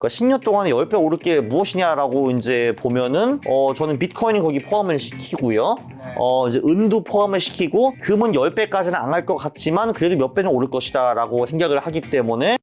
그러니까 10년 동안에 10배 오를 게 무엇이냐라고 이제 보면은 저는 비트코인은 거기 포함을 시키고요. 이제 은도 포함을 시키고 금은 10배까지는 안 갈 것 같지만 그래도 몇 배는 오를 것이다라고 생각을 하기 때문에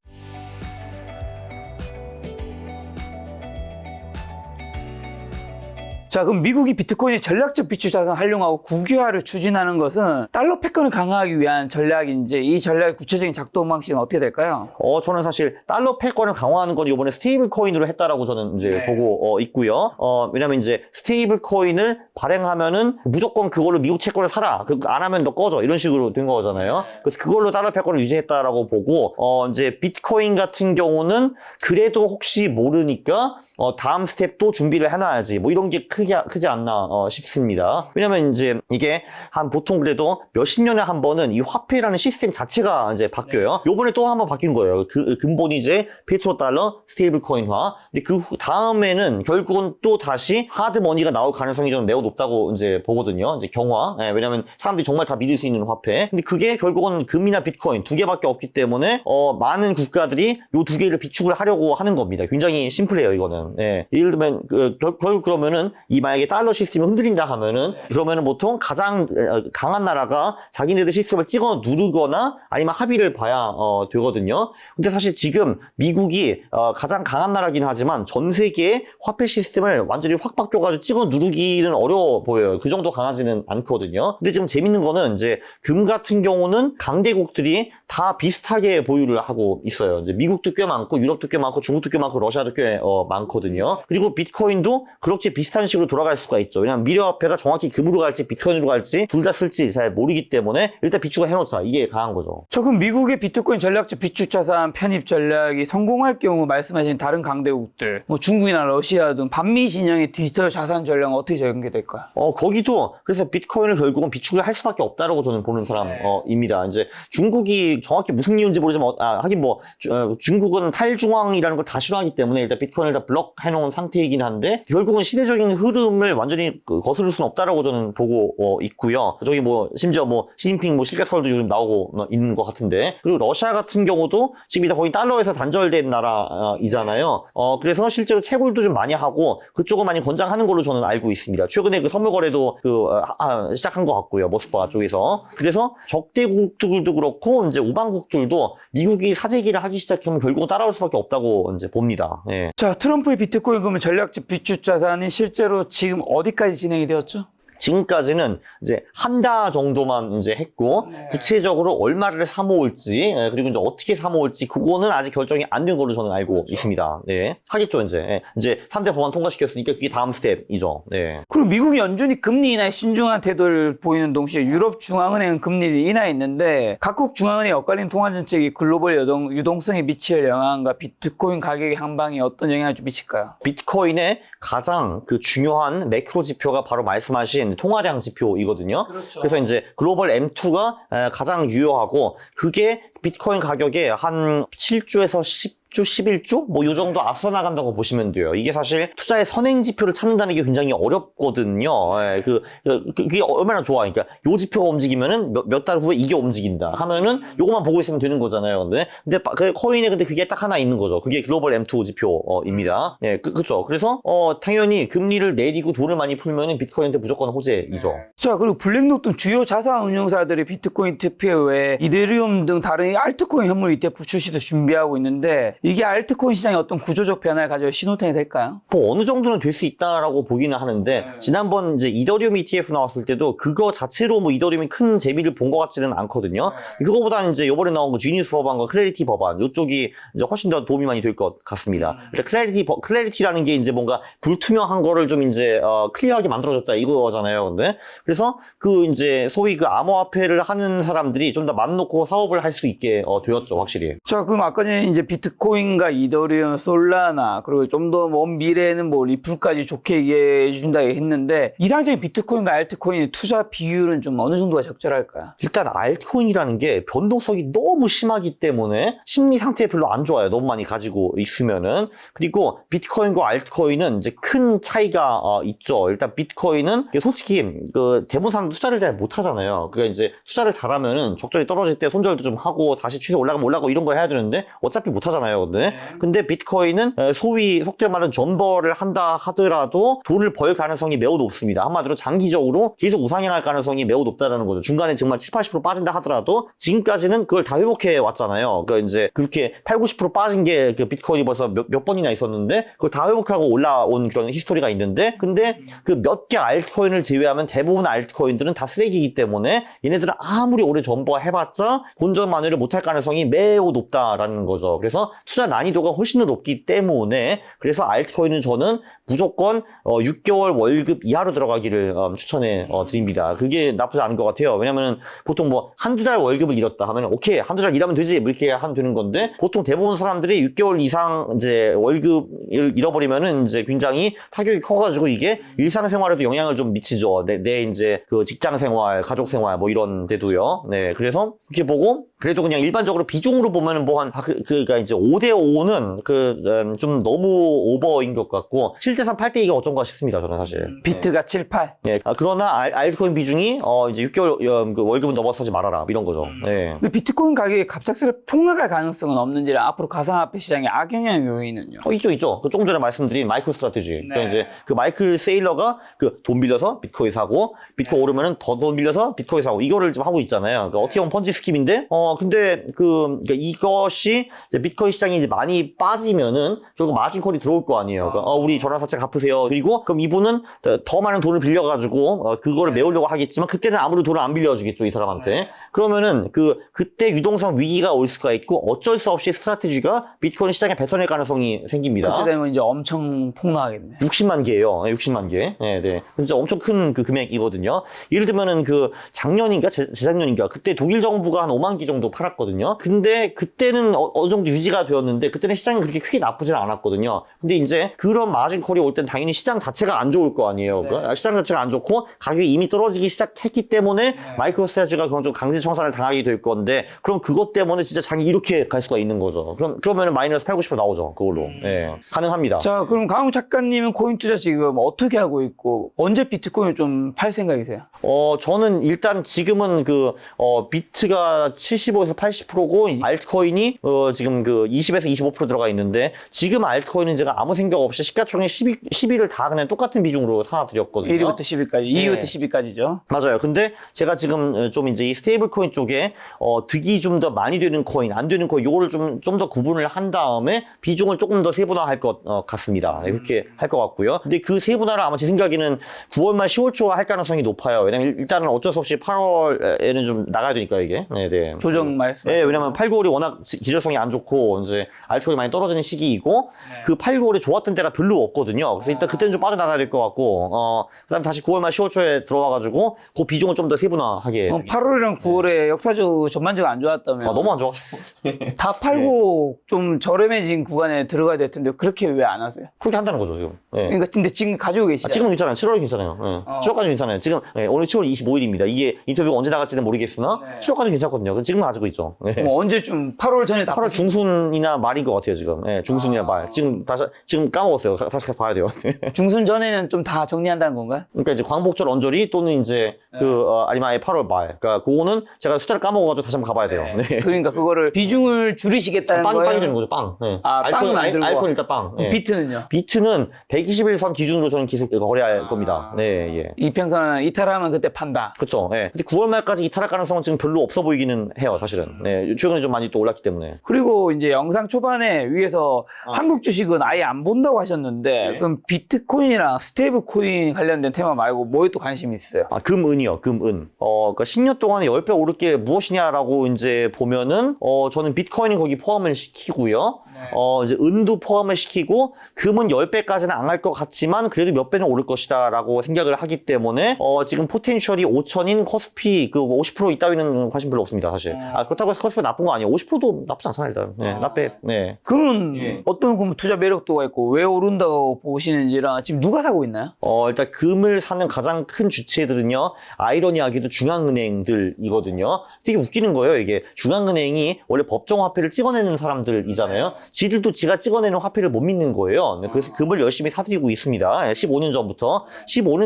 자, 그럼 미국이 비트코인의 전략적 비축 자산 활용하고 국유화를 추진하는 것은 달러 패권을 강화하기 위한 전략인지 이 전략의 구체적인 작동 방식은 어떻게 될까요? 저는 사실 달러 패권을 강화하는 건 이번에 스테이블 코인으로 했다라고 저는 이제 보고 있고요. 왜냐면 이제 스테이블 코인을 발행하면은 무조건 그걸로 미국 채권을 사라. 안 하면 너 꺼져. 이런 식으로 된 거잖아요. 그래서 그걸로 달러 패권을 유지했다라고 보고 이제 비트코인 같은 경우는 그래도 혹시 모르니까 다음 스텝도 준비를 해놔야지. 뭐 이런 게 크지 않나 싶습니다. 왜냐면 이제 이게 한 보통 그래도 몇십 년에 한 번은 이 화폐라는 시스템 자체가 이제 바뀌어요. 요번에 또 한 번 바뀐 거예요. 근본이 이제 페트로달러 스테이블 코인화. 근데 그 다음에는 결국은 또 다시 하드머니가 나올 가능성이 좀 매우 높다고 이제 보거든요. 이제 경화. 왜냐면 사람들이 정말 다 믿을 수 있는 화폐. 근데 그게 결국은 금이나 비트코인 두 개밖에 없기 때문에 많은 국가들이 요 두 개를 비축을 하려고 하는 겁니다. 굉장히 심플해요, 이거는. 예를 들면 결국 그러면은 이 만약에 달러 시스템이 흔들린다 하면은 그러면은 보통 가장 강한 나라가 자기네들 시스템을 찍어 누르거나 아니면 합의를 봐야 되거든요. 근데 사실 지금 미국이 가장 강한 나라긴 하지만 전 세계의 화폐 시스템을 완전히 확 바뀌어가지고 찍어 누르기는 어려워 보여요. 그 정도 강하지는 않거든요. 근데 지금 재밌는 거는 이제 금 같은 경우는 강대국들이 다 비슷하게 보유를 하고 있어요. 이제 미국도 꽤 많고 유럽도 꽤 많고 중국도 꽤 많고 러시아도 꽤 많거든요. 그리고 비트코인도 그렇게 비슷한 식으로 돌아갈 수가 있죠. 왜냐면 미래화폐가 정확히 금으로 갈지 비트코인으로 갈지 둘 다 쓸지 잘 모르기 때문에 일단 비축을 해놓자. 이게 강한 거죠. 저 그럼 미국의 비트코인 전략적 비축 자산 편입 전략이 성공할 경우 말씀하신 다른 강대국들, 뭐 중국이나 러시아 등 반미 진영의 디지털 자산 전략은 어떻게 전개될까요? 거기도 그래서 비트코인을 결국은 비축을 할 수밖에 없다라고 저는 보는 사람입니다. 이제 중국이 정확히 무슨 이유인지 모르지만 하긴 뭐 중국은 탈중앙이라는 걸 다 싫어하기 때문에 일단 비트코인을 다 블록해놓은 상태이긴 한데 결국은 시대적인 흐름을 완전히 거스를 수는 없다라고 저는 보고 있고요. 저기 뭐 심지어 뭐 시진핑 뭐 실격설도 요즘 나오고 있는 것 같은데 그리고 러시아 같은 경우도 지금 거의 달러에서 단절된 나라이잖아요. 그래서 실제로 채굴도 좀 많이 하고 그쪽을 많이 권장하는 걸로 저는 알고 있습니다. 최근에 그 선물 거래도 시작한 것 같고요. 모스크바 쪽에서. 그래서 적대국들도 그렇고 이제 우방국들도 미국이 사재기를 하기 시작하면 결국은 따라올 수밖에 없다고 이제 봅니다. 예. 자, 트럼프의 비트코인 그러면 전략적 비축 자산이 실제로 지금 어디까지 진행이 되었죠? 지금까지는 이제 한 달 정도만 이제 했고 구체적으로 얼마를 사모을지 그리고 이제 어떻게 사모을지 그거는 아직 결정이 안 된 걸로 저는 알고 있습니다. 네. 하겠죠 이제. 이제 3대 법안 통과시켰으니까 그게 다음 스텝이죠. 네. 그리고 미국이 연준이 금리 인하에 신중한 태도를 보이는 동시에 유럽 중앙은행은 금리를 인하했는데 각국 중앙은행의 엇갈린 통화 정책이 글로벌 유동성에 미칠 영향과 비트코인 가격의 향방에 어떤 영향을 좀 미칠까요? 비트코인의 가장 그 중요한 매크로 지표가 바로 말씀하신 통화량 지표이거든요. 그렇죠. 그래서 이제 글로벌 M2가 가장 유효하고 그게 비트코인 가격에 한 7주에서 10주, 11주? 뭐 요 정도 앞서 나간다고 보시면 돼요. 이게 사실 투자의 선행 지표를 찾는다는 게 굉장히 어렵거든요. 그게 얼마나 좋아. 그러니까 요 지표가 움직이면은 몇 달 후에 이게 움직인다 하면은 요것만 보고 있으면 되는 거잖아요. 근데 코인에 근데 그게 딱 하나 있는 거죠. 그게 글로벌 M2 지표입니다. 예, 그렇죠. 그래서 당연히 금리를 내리고 돈을 많이 풀면은 비트코인한테 무조건 호재이죠. 자, 그리고 블랙록 등 주요 자산 운용사들이 비트코인 투표 외에 이더리움 등 다른 알트코인 현물 ETF 출시도 준비하고 있는데 이게 알트코인 시장에 어떤 구조적 변화를 가져올 신호탄이 될까요? 뭐 어느 정도는 될 수 있다라고 보기는 하는데 지난번 이제 이더리움 ETF 나왔을 때도 그거 자체로 뭐 이더리움이 큰 재미를 본 것 같지는 않거든요. 그거보다는 이제 이번에 나온 거 지니어스 법안과 클래리티 법안 이쪽이 이제 훨씬 더 도움이 많이 될 것 같습니다. 클래리티라는 게 이제 뭔가 불투명한 거를 좀 이제 클리어하게 만들어줬다 이거잖아요. 근데 그래서 그 이제 소위 그 암호화폐를 하는 사람들이 좀 더 맘 놓고 사업을 할 수 있게 되었죠, 확실히. 자, 그럼 아까 전에 이제 비트코인과 이더리움, 솔라나 그리고 좀 더 먼 미래에는 뭐 리플까지 좋게 얘기해 준다 했는데 이상적인 비트코인과 알트코인의 투자 비율은 좀 어느 정도가 적절할까요? 일단 알트코인이라는 게 변동성이 너무 심하기 때문에 심리 상태 별로 안 좋아요. 너무 많이 가지고 있으면은. 그리고 비트코인과 알트코인은 이제 큰 차이가 있죠. 일단 비트코인은 솔직히 그 대부분 사람 투자를 잘 못하잖아요. 그러니까 이제 투자를 잘하면은 적절히 떨어질 때 손절도 좀 하고 다시 추세 올라가면 올라가고 이런 거 해야 되는데 어차피 못하잖아요. 많잖아요. 근데 비트코인은 소위 속된 말은 존버를 한다 하더라도 돈을 벌 가능성이 매우 높습니다. 한마디로 장기적으로 계속 우상향할 가능성이 매우 높다는 거죠. 중간에 정말 7, 80% 빠진다 하더라도 지금까지는 그걸 다 회복해 왔잖아요. 그러니까 이제 그렇게 8, 90% 빠진 게 그 비트코인이 벌써 몇 번이나 있었는데 그걸 다 회복하고 올라온 그런 히스토리가 있는데 근데 그 몇 개 알트코인을 제외하면 대부분 알트코인들은 다 쓰레기이기 때문에 얘네들은 아무리 오래 존버가 해봤자 본전 만회를 못할 가능성이 매우 높다라는 거죠. 그래서 투자 난이도가 훨씬 더 높기 때문에 그래서 알트코인은 저는 무조건 6개월 월급 이하로 들어가기를 추천해 드립니다. 그게 나쁘지 않은 것 같아요. 왜냐면 보통 뭐 한두 달 월급을 잃었다 하면 오케이 한두 달 일하면 되지 뭐 이렇게 하면 되는 건데 보통 대부분 사람들이 6개월 이상 이제 월급을 잃어버리면은 이제 굉장히 타격이 커가지고 이게 일상생활에도 영향을 좀 미치죠. 내 이제 그 직장생활, 가족생활 뭐 이런 데도요. 네, 그래서 이렇게 보고 그래도 그냥 일반적으로 비중으로 보면은 뭐 한 그러니까 이제 5대5는 좀 너무 오버인 것 같고 7대3, 8대2가 어쩐가 싶습니다. 저는 사실. 비트가 7, 8. 네. 그러나 알트코인 비중이 이제 6개월 그 월급은 넘어서지 말아라 이런 거죠. 네. 근데 비트코인 가격이 갑작스레 폭락할 가능성은 없는지라 앞으로 가상화폐 시장의 악영향 요인은요? 있죠. 그 조금 전에 말씀드린 마이클 스트래티지. 그러니까 이제 그 마이클 세일러가 그 돈 빌려서 비트코인 사고 비트코인 오르면은 더 돈 빌려서 비트코인 사고 이거를 좀 하고 있잖아요. 그러니까 어떻게 보면 펀치 스킵인데 근데 그러니까 이것이 이제 비트코인 시장이 이제 많이 빠지면은 결국 마진콜이 들어올 거 아니에요. 그러니까 우리 전환사채 갚으세요. 그리고 그럼 이분은 더 많은 돈을 빌려가지고 그거를 메우려고 하겠지만 그때는 아무도 돈을 안 빌려주겠죠 이 사람한테. 그러면은 그때 유동성 위기가 올 수가 있고 어쩔 수 없이 스트래티지가 비트코인 시장에 뱉어낼 가능성이 생깁니다. 그때 되면 이제 엄청 폭락하겠네. 60만 개예요. 60만 개. 네. 진짜 엄청 큰 그 금액이거든요. 예를 들면은 그 작년인가 재작년인가 그때 독일 정부가 한 5만 개 정도 팔았거든요. 근데 그때는 어느 정도 유지가 되었는데 그때는 시장이 그렇게 크게 나쁘진 않았거든요. 근데 이제 그런 마진콜이 올 땐 당연히 시장 자체가 안 좋을 거 아니에요. 그러니까 시장 자체가 안 좋고 가격이 이미 떨어지기 시작했기 때문에 마이크로 스트래티지가 그런 좀 강제 청산을 당하게 될 건데 그럼 그것 때문에 진짜 장이 이렇게 갈 수가 있는 거죠. 그러면은 마이너스 8, 90% 나오죠. 그걸로. 네. 가능합니다. 자, 그럼 강욱 작가님은 코인 투자 지금 어떻게 하고 있고 언제 비트코인을 좀 팔 생각이세요? 저는 일단 지금은 비트가 75에서 80%고 알트코인이 지금 그 20에서 25% 들어가 있는데 지금 알트코인은 제가 아무 생각 없이 시가총액 12를 다 그냥 똑같은 비중으로 사드렸거든요. 1위부터 10위까지, 2위부터 10위까지죠. 맞아요. 근데 제가 지금 좀 이제 이 스테이블 코인 쪽에 득이 좀 더 많이 되는 코인, 안 되는 코인 요거를 좀 더 구분을 한 다음에 비중을 조금 더 세분화할 것 같습니다. 이렇게 할 것 같고요. 근데 그 세분화를 아마 제 생각에는 9월 말 10월 초 할 가능성이 높아요. 왜냐면 일단은 어쩔 수 없이 8월에는 좀 나가야 되니까 이게. 네. 조정 말씀. 네, 왜냐면 8, 9월이 워낙 기절성이 안 좋고 이제 알트코인이 많이 떨어지는 시기이고 그 8, 9월에 좋았던 때가 별로 없거든요. 그래서 일단 그때는 좀 빠져나가야 될 것 같고 그다음에 다시 9월 말 10월 초에 들어와가지고 그 비중을 좀 더 세분화하게. 8월이랑 9월에 역사적으로 전반적으로 안 좋았다면 너무 안 좋아. 다 팔고 좀 저렴해진 구간에 들어가야 될 텐데 그렇게 왜 안 하세요? 그렇게 한다는 거죠 지금. 네. 그러니까 근데 지금 가지고 계시죠? 지금은 괜찮아요. 7월이 괜찮아요. 네. 7월까지 괜찮아요. 지금 오늘 7월 25일입니다. 이게 인터뷰가 언제 나갈지는 모르겠으나 7월까지 괜찮거든요. 지금 가지고 있죠. 네. 언제쯤 8월 전에 다 8월 중순이나 말인 것 같아요 지금. 네, 중순이나 말. 지금 까먹었어요. 다시 봐야 돼요. 중순 전에는 좀 다 정리한다는 건가요? 그러니까 이제 광복절 언저리 또는 이제 아니면 아예 8월 말. 그러니까 그거는 제가 숫자를 까먹어가지고 다시 한번 가봐야 돼요. 네. 그러니까 그거를 비중을 줄이시겠다는 거예요? 빵이 되는 거죠. 빵. 네. 빵 만들고. 알코올 일단 빵. 네. 비트는요? 비트는 121선 기준으로 저는 계속 거래할 겁니다. 네, 예. 이평선은 이탈하면 그때 판다. 그렇죠. 네. 근데 9월 말까지 이탈할 가능성은 지금 별로 없어 보이기는 해요, 사실은. 네. 최근에 좀 많이 또 올랐기 때문에. 그리고 이제 영상 초반에 위에서 한국 주식은 아예 안 본다고 하셨는데 그럼 비트코인이랑 스테이블 코인 관련된 테마 말고 뭐에 또 관심이 있어요? 금은이요, 금은. 그러니까 10년 동안에 10배 오를 게 무엇이냐라고 이제 보면은, 저는 비트코인은 거기 포함을 시키고요. 이제 은도 포함을 시키고, 금은 10배까지는 안 할 것 같지만, 그래도 몇 배는 오를 것이다 라고 생각을 하기 때문에, 지금 포텐셜이 5천인 코스피, 50% 이따위는 관심 별로 없습니다, 사실. 그렇다고 해서 코스피가 나쁜 거 아니에요. 50%도 나쁘지 않잖아요, 일단. 네, 나쁘, 네. 그러면 어떤 금 투자 매력도가 있고, 왜 오른다고 보시는지랑, 지금 누가 사고 있나요? 일단 금을 사는 가장 큰 주체들은요, 아이러니하게도 중앙은행들이거든요. 되게 웃기는 거예요, 이게. 중앙은행이 원래 법정화폐를 찍어내는 사람들이잖아요. 지들도 지가 찍어내는 화폐를 못 믿는 거예요. 그래서 금을 열심히 사들이고 있습니다. 15년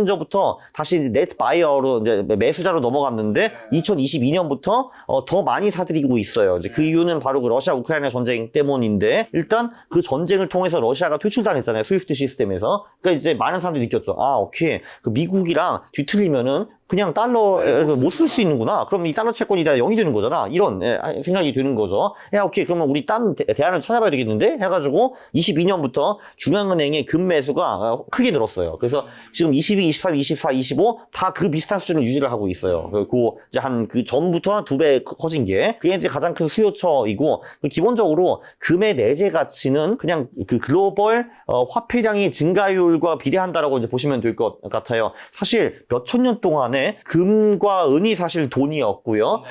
전부터 다시 넷 바이어로 이제 매수자로 넘어갔는데 2022년부터 더 많이 사들이고 있어요. 이제 그 이유는 바로 그 러시아 우크라이나 전쟁 때문인데 일단 그 전쟁을 통해서 러시아가 퇴출당했잖아요. 스위프트 시스템에서. 그러니까 이제 많은 사람들이 느꼈죠. 아, 오케이. 그 미국이랑 뒤틀리면은 그냥 달러 못 쓸 수 있는구나. 그럼 이 달러 채권이 다 0이 되는 거잖아. 이런 생각이 드는 거죠. 야, 오케이. 그러면 우리 딴 대안을 찾아봐야 되겠는데? 해가지고 22년부터 중앙은행의 금 매수가 크게 늘었어요. 그래서 지금 22, 23, 24, 25 다 그 비슷한 수준을 유지를 하고 있어요. 그 이제 한 그 전부터 한 2배 커진 게 그게 이제 가장 큰 수요처이고 기본적으로 금의 내재 가치는 그냥 그 글로벌 화폐량의 증가율과 비례한다라고 이제 보시면 될 것 같아요. 사실 몇 천 년 동안에 금과 은이 사실 돈이었고요.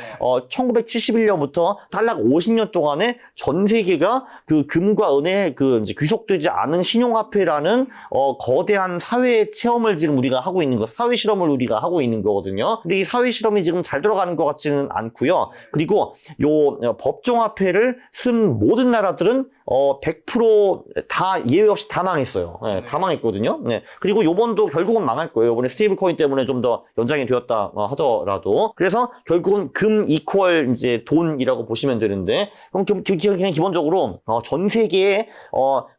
1971년부터 탈락 50년 동안에 전 세계가 그 금과 은에 그 이제 귀속되지 않은 신용화폐라는 거대한 사회 체험을 지금 우리가 하고 있는 거, 사회 실험을 우리가 하고 있는 거거든요. 근데 이 사회 실험이 지금 잘 돌아가는 것 같지는 않고요. 그리고 요 법정화폐를 쓴 모든 나라들은 100% 예외 없이 다 망했어요. 네, 다 망했거든요. 네. 그리고 요번도 결국은 망할 거예요. 이번에 스테이블 코인 때문에 좀 더 연장이 되었다 하더라도. 그래서 결국은 금 이퀄 이제 돈이라고 보시면 되는데, 그럼 그냥 기본적으로 전 세계에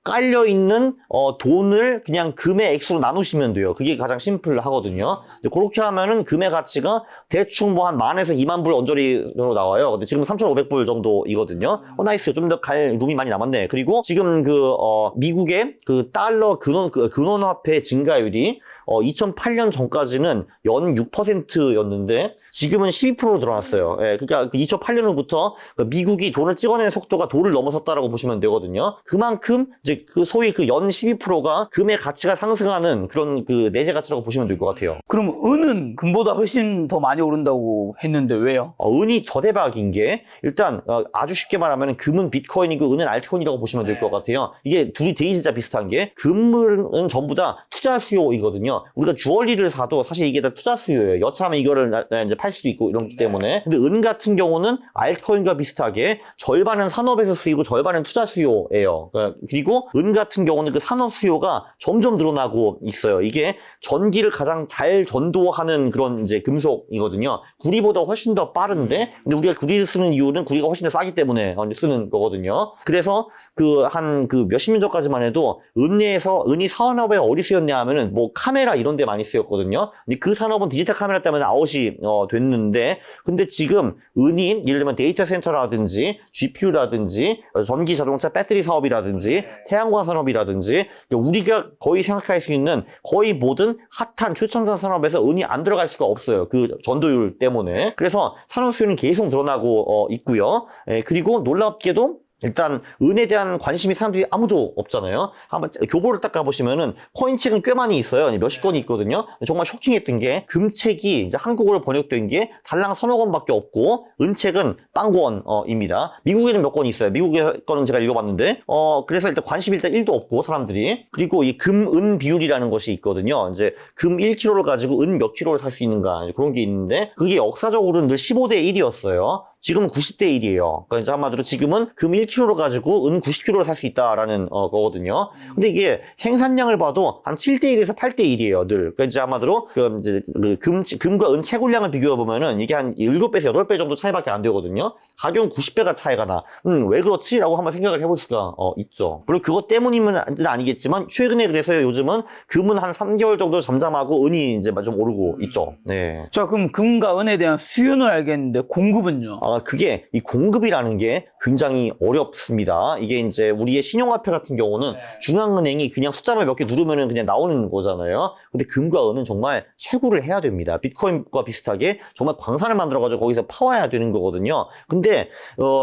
깔려 있는 돈을 그냥 금의 액수로 나누시면 돼요. 그게 가장 심플하거든요. 그렇게 하면은 금의 가치가 대충 뭐 한 10,000에서 20,000불 언저리로 나와요. 근데 지금 3,500불 정도이거든요. 나이스. 좀 더 갈 룸이 많이 남았네. 그리고 지금 미국의 그 달러 근원화폐 증가율이 2008년 전까지는 연 6%였는데 지금은 12%로 늘어났어요. 예, 그러니까 2008년부터 미국이 돈을 찍어내는 속도가 도를 넘어섰다라고 보시면 되거든요. 그만큼 이제 그 소위 그 연 12%가 금의 가치가 상승하는 그런 그 내재 가치라고 보시면 될 것 같아요. 그럼 은은 금보다 훨씬 더 많이 오른다고 했는데 왜요? 은이 더 대박인 게 일단 아주 쉽게 말하면 금은 비트코인이고 은은 알트코인이라고 보시면 될 것 같아요. 이게 둘이 되게 진짜 비슷한 게 금은 전부 다 투자 수요이거든요. 우리가 주얼리를 사도 사실 이게 다 투자 수요예요. 여차하면 이거를 이제 팔 수도 있고 이런 것 때문에. 근데 은 같은 경우는 알트코인과 비슷하게 절반은 산업에서 쓰이고 절반은 투자 수요예요. 그리고 은 같은 경우는 그 산업 수요가 점점 늘어나고 있어요. 이게 전기를 가장 잘 전도하는 그런 이제 금속이거든요. 구리보다 훨씬 더 빠른데, 근데 우리가 구리를 쓰는 이유는 구리가 훨씬 더 싸기 때문에 쓰는 거거든요. 그래서 한 몇십 년 전까지만 해도 은이 산업에 어디 쓰였냐 하면은 뭐 카메라 이런 데 많이 쓰였거든요. 근데 그 산업은 디지털 카메라 때문에 아웃이 됐는데, 근데 지금 은이 예를 들면 데이터 센터라든지 GPU라든지 전기 자동차 배터리 사업이라든지 태양광 산업이라든지 우리가 거의 생각할 수 있는 거의 모든 핫한 최첨단 산업에서 은이 안 들어갈 수가 없어요. 그 전도율 때문에. 그래서 산업 수요는 계속 늘어나고 있고요. 그리고 놀랍게도 일단 은에 대한 관심이 사람들이 아무도 없잖아요. 한번 교보를 딱 가보시면은 코인책은 꽤 많이 있어요. 몇십 권이 있거든요. 정말 쇼킹했던 게 금책이 이제 한국어로 번역된 게 달랑 서너 권밖에 없고 은책은 빵권입니다. 미국에는 몇 권이 있어요. 미국의 거는 제가 읽어봤는데 그래서 일단 관심이 일단 1도 없고 사람들이. 그리고 이 금 은 비율이라는 것이 있거든요. 이제 금 1kg를 가지고 은 몇 킬로를 살 수 있는가 그런 게 있는데 그게 역사적으로는 늘 15대 1이었어요. 지금은 90대 1이에요. 그러니까 이제 한마디로 지금은 금 1kg를 가지고 은 90kg를 살 수 있다라는 거거든요. 근데 이게 생산량을 봐도 한 7대 1에서 8대 1이에요, 늘. 그러니까 이제 한마디로 이제 금과 은 채굴량을 비교해 보면은 이게 한 7배에서 8배 정도 차이밖에 안 되거든요. 가격은 90배가 차이가 나. 왜 그렇지라고 한번 생각을 해볼 수가 있죠. 물론 그것 때문이면 아니겠지만 최근에 그래서 요즘은 금은 한 3개월 정도 잠잠하고 은이 이제 좀 오르고 있죠. 네. 자, 그럼 금과 은에 대한 수요는 알겠는데 공급은요? 그게 이 공급이라는 게 굉장히 어렵습니다. 이게 이제 우리의 신용화폐 같은 경우는 중앙은행이 그냥 숫자만 몇 개 누르면은 그냥 나오는 거잖아요. 근데 금과 은은 정말 채굴을 해야 됩니다. 비트코인과 비슷하게 정말 광산을 만들어가지고 거기서 파와야 되는 거거든요. 근데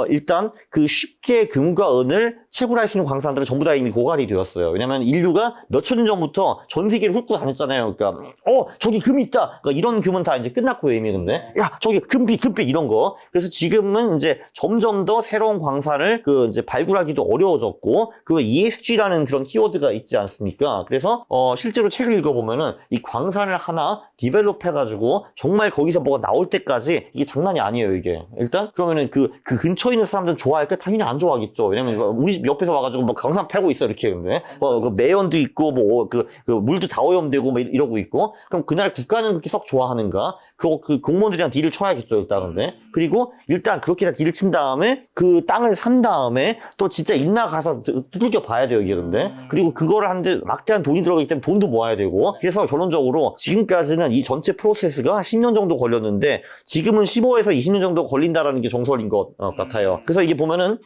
일단 그 쉽게 금과 은을 채굴할 수 있는 광산들은 전부 다 이미 고갈이 되었어요. 왜냐면 인류가 몇천 년 전부터 전 세계를 훑고 다녔잖아요. 그러니까 저기 금이 있다. 그러니까 이런 금은 다 이제 끝났고요, 이미. 근데 야, 저기 금빛 이런 거. 그래서 지금은 이제 점점 더 새로운 광산을 이제 발굴하기도 어려워졌고, 그 ESG라는 그런 키워드가 있지 않습니까? 그래서, 실제로 책을 읽어보면은 이 광산을 하나 디벨롭 해가지고 정말 거기서 뭐가 나올 때까지 이게 장난이 아니에요, 이게. 일단, 그러면은 그 근처에 있는 사람들은 좋아할까? 당연히 안 좋아하겠죠. 왜냐면 우리 집 옆에서 와가지고 뭐 광산 패고 있어, 이렇게. 근데, 그 매연도 있고, 그 물도 다 오염되고, 뭐 이러고 있고, 그럼 그날 국가는 그렇게 썩 좋아하는가? 그 공무원들이랑 딜을 쳐야겠죠, 일단. 근데. 그리고 일단 그렇게 다 딜을 친 다음에 그 땅을 산 다음에 또 진짜 있나 가서 두들겨 봐야 돼요, 이게 근데. 그리고 그거를 하는데 막대한 돈이 들어가기 때문에 돈도 모아야 되고. 그래서 결론적으로 지금까지는 이 전체 프로세스가 10년 정도 걸렸는데 지금은 15에서 20년 정도 걸린다라는 게 정설인 것 같아요. 그래서 이게 보면은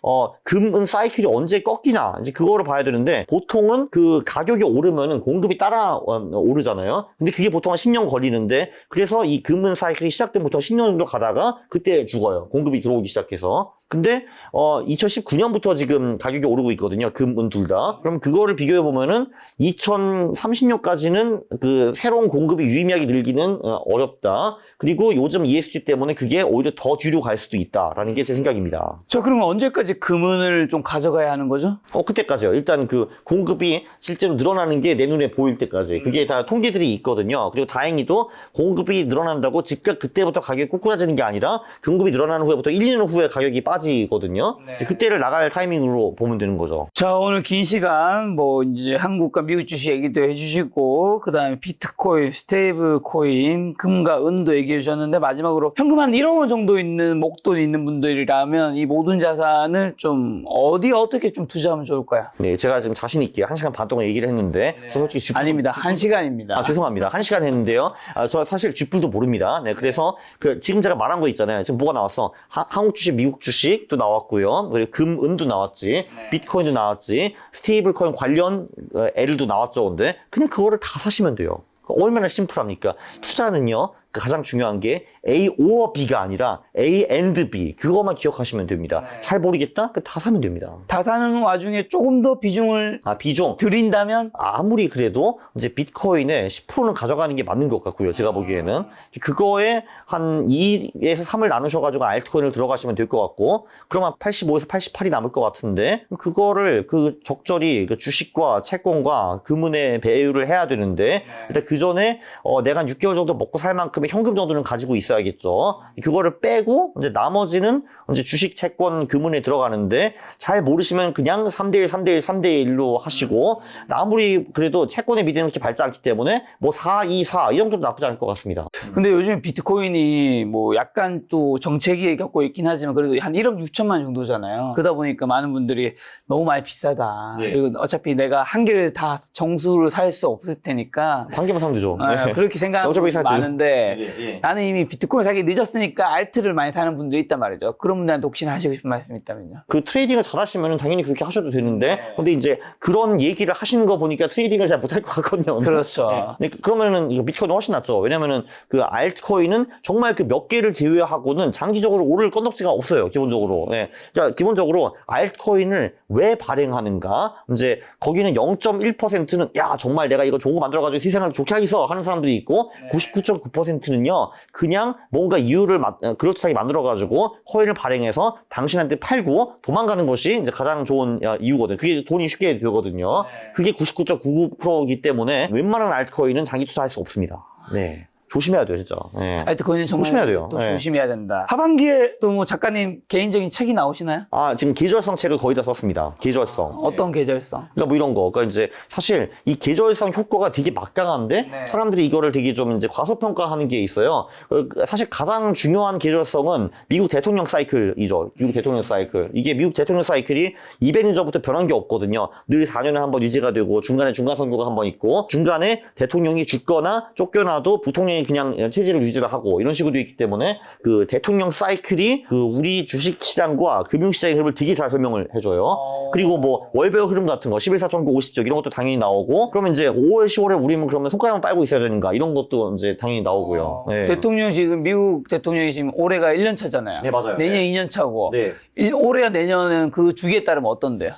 금은 사이클이 언제 꺾이나 이제 그거를 봐야 되는데 보통은 그 가격이 오르면은 공급이 따라 오르잖아요. 근데 그게 보통 한 10년 걸리는데 그래서 이 금은 사이클이 시작되면 보통 10년 정도 가다가 그때 죽어요. 공급이 들어오기 시작해서. 근데 2019년부터 지금 가격이 오르고 있거든요. 금, 은 둘 다. 그럼 그거를 비교해 보면은 2030년까지는 그 새로운 공급이 유의미하게 늘기는 어렵다. 그리고 요즘 ESG 때문에 그게 오히려 더 뒤로 갈 수도 있다라는 게 제 생각입니다. 저 그러면 언제까지 금은을 좀 가져가야 하는 거죠? 그때까지요. 일단 그 공급이 실제로 늘어나는 게 내 눈에 보일 때까지. 그게 다 통계들이 있거든요. 그리고 다행히도 공급이 늘어난다고 즉각 그때부터 가격이 꼬꾸라지는 게 아니라 공급이 늘어나는 후에부터 1, 2년 후에 가격이 빠지거든요. 네. 그때를 나갈 타이밍으로 보면 되는 거죠. 자, 오늘 긴 시간 뭐 이제 한국과 미국 주식 얘기도 해주시고 그다음에 비트코인, 스테이블 코인, 금과 은도 얘기해 주셨는데 마지막으로 현금 한 1억 원 정도 있는 목돈이 있는 분들이라면 이 모든 자산을 좀 어디에 어떻게 좀 투자하면 좋을까요? 네, 제가 지금 자신 있게 1시간 반 동안 얘기를 했는데 솔직히 아닙니다. 1시간입니다. 죄송합니다. 1시간 했는데요. 저 사실 쥐뿔도 모릅니다. 네, 그래서 지금 제가 말한 거 있잖아요. 지금 뭐가 나왔어? 한국 주식, 미국 주식도 나왔고요. 그리고 금, 은도 나왔지. 비트코인도 나왔지. 스테이블 코인 관련 L도 나왔죠. 근데 그냥 그거를 다 사시면 돼요. 얼마나 심플합니까? 투자는요. 가장 중요한 게 A or B가 아니라 A and B 그것만 기억하시면 됩니다. 잘 모르겠다? 다 사면 됩니다. 다 사는 와중에 조금 더 비중을 비중 드린다면 아무리 그래도 이제 비트코인의 10%는 가져가는 게 맞는 것 같고요. 제가 보기에는 그거에 한 2에서 3을 나누셔가지고 알트코인을 들어가시면 될 것 같고 그러면 85에서 88이 남을 것 같은데 그거를 적절히 주식과 채권과 금은에 배유를 해야 되는데 일단 그 전에 내가 한 6개월 정도 먹고 살 만큼 현금 정도는 가지고 있어야겠죠. 그거를 빼고 이제 나머지는 이제 주식, 채권, 금은에 들어가는데 잘 모르시면 그냥 3대1, 3대1, 3대1로 하시고 아무리 그래도 채권의 미래는 그렇게 밝지 않기 때문에 뭐 4, 2, 4 이 정도도 나쁘지 않을 것 같습니다. 근데 요즘 비트코인이 뭐 약간 또 정체기에 겪고 있긴 하지만 그래도 한 1억 6천만 정도잖아요. 그러다 보니까 많은 분들이 너무 많이 비싸다. 네. 그리고 어차피 내가 한 개를 다 정수를 살 수 없을 테니까 한 개만 사면 되죠. 그렇게 생각하는 어차피 분들 많은데 예. 나는 이미 비트코인 사기 늦었으니까 알트를 많이 사는 분들이 있단 말이죠. 그런 분들한테 혹시나 하시고 싶은 말씀 있다면요? 그 트레이딩을 잘 하시면 당연히 그렇게 하셔도 되는데 근데 이제 그런 얘기를 하시는 거 보니까 트레이딩을 잘 못할 것 같거든요. 그렇죠. 네. 그러면은 이거 비트코인은 훨씬 낫죠. 왜냐면은 그 알트코인은 정말 그 몇 개를 제외하고는 장기적으로 오를 건덕지가 없어요. 기본적으로. 네. 그러니까 기본적으로 알트코인을 왜 발행하는가? 이제 거기는 0.1%는 야 정말 내가 이거 좋은 거 만들어가지고 세상을 좋게 하겠어 하는 사람들이 있고 99.9%는요 그냥 뭔가 이유를 그럴듯하게 만들어가지고 코인을 발행해서 당신한테 팔고 도망가는 것이 이제 가장 좋은 이유거든요. 그게 돈이 쉽게 되거든요. 그게 99.99%이기 때문에 웬만한 알트코인은 장기 투자할 수 없습니다. 네. 조심해야 돼요, 진짜. 네. 알트코인은 정말 조심해야 돼요. 또 네. 조심해야 된다. 하반기에 또 뭐 작가님 개인적인 책이 나오시나요? 지금 계절성 책을 거의 다 썼습니다. 계절성. 어떤 계절성? 그러니까 뭐 이런 거. 그러니까 이제 사실 이 계절성 효과가 되게 막강한데 사람들이 이거를 되게 좀 이제 과소평가하는 게 있어요. 사실 가장 중요한 계절성은 미국 대통령 사이클이죠. 미국 대통령 사이클. 이게 미국 대통령 사이클이 200년 전부터 변한 게 없거든요. 늘 4년에 한 번 유지가 되고 중간에 중간 선거가 한 번 있고 중간에 대통령이 죽거나 쫓겨나도 부통령이 그냥 체제를 유지를 하고 이런 식으로 되어 있기 때문에 그 대통령 사이클이 그 우리 주식 시장과 금융 시장의 흐름을 되게 잘 설명을 해줘요. 그리고 뭐 월별 흐름 같은 거 11.4.9 50적 이런 것도 당연히 나오고 그러면 이제 5월 10월에 우리는 그러면 손가락만 빨고 있어야 되는가 이런 것도 이제 당연히 나오고요. 네. 대통령 지금 미국 대통령이 지금 올해가 1년 차잖아요. 네, 맞아요. 내년 네. 2년 차고. 네. 올해와 내년은 그 주기에 따르면 어떤데요?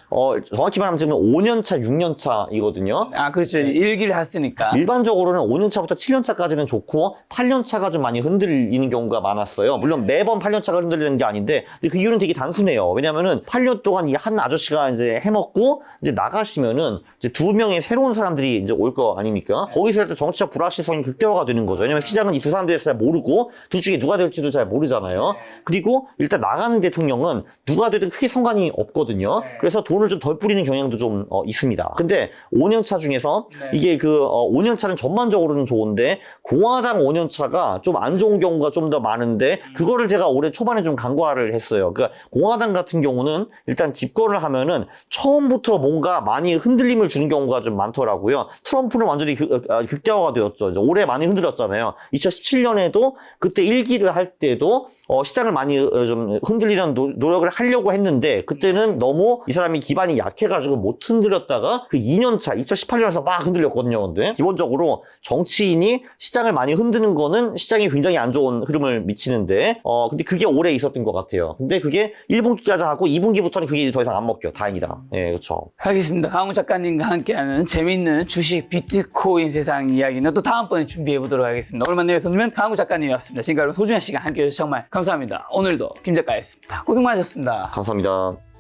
정확히 말하면 지금 5년차, 6년차이거든요. 그렇죠. 일기를 했으니까. 일반적으로는 5년차부터 7년차까지는 좋고 놓고 8년차가 좀 많이 흔들리는 경우가 많았어요. 물론 매번 8년차가 흔들리는 게 아닌데 근데 그 이유는 되게 단순해요. 왜냐면은 8년 동안 이 한 아저씨가 이제 해먹고 이제 나가시면은 이제 2명의 새로운 사람들이 이제 올 거 아닙니까? 거기서 또 정치적 불확실성이 극대화가 되는 거죠. 왜냐면 시장은 이 두 사람들에 잘 모르고 둘 중에 누가 될지도 잘 모르잖아요. 그리고 일단 나가는 대통령은 누가 되든 크게 상관이 없거든요. 그래서 돈을 좀 덜 뿌리는 경향도 좀 있습니다. 근데 5년차 중에서 이게 5년차는 전반적으로는 좋은데 공화당 5년차가 좀 안 좋은 경우가 좀 더 많은데 그거를 제가 올해 초반에 좀 간과를 했어요. 그러니까 공화당 같은 경우는 일단 집권을 하면은 처음부터 뭔가 많이 흔들림을 주는 경우가 좀 많더라고요. 트럼프는 완전히 극대화가 되었죠. 이제 올해 많이 흔들렸잖아요. 2017년에도 그때 1기를 할 때도 시장을 많이 좀 흔들리는 노력을 하려고 했는데 그때는 너무 이 사람이 기반이 약해가지고 못 흔들렸다가 그 2년차 2018년에서 막 흔들렸거든요. 근데 기본적으로 정치인이 시장을 많이 흔드는 거는 시장이 굉장히 안 좋은 흐름을 미치는데 근데 그게 오래 있었던 것 같아요. 근데 그게 1분기까지 하고 2분기부터는 그게 더 이상 안 먹혀. 다행이다. 예, 그렇죠. 알겠습니다. 강훈 작가님과 함께하는 재미있는 주식 비트코인 세상 이야기는 또 다음번에 준비해 보도록 하겠습니다. 오늘 만난 손님은 강훈 작가님이었습니다. 지금까지 소중한 시간 함께해 주셔서 정말 감사합니다. 오늘도 김 작가였습니다. 고생 많으셨습니다. 감사합니다.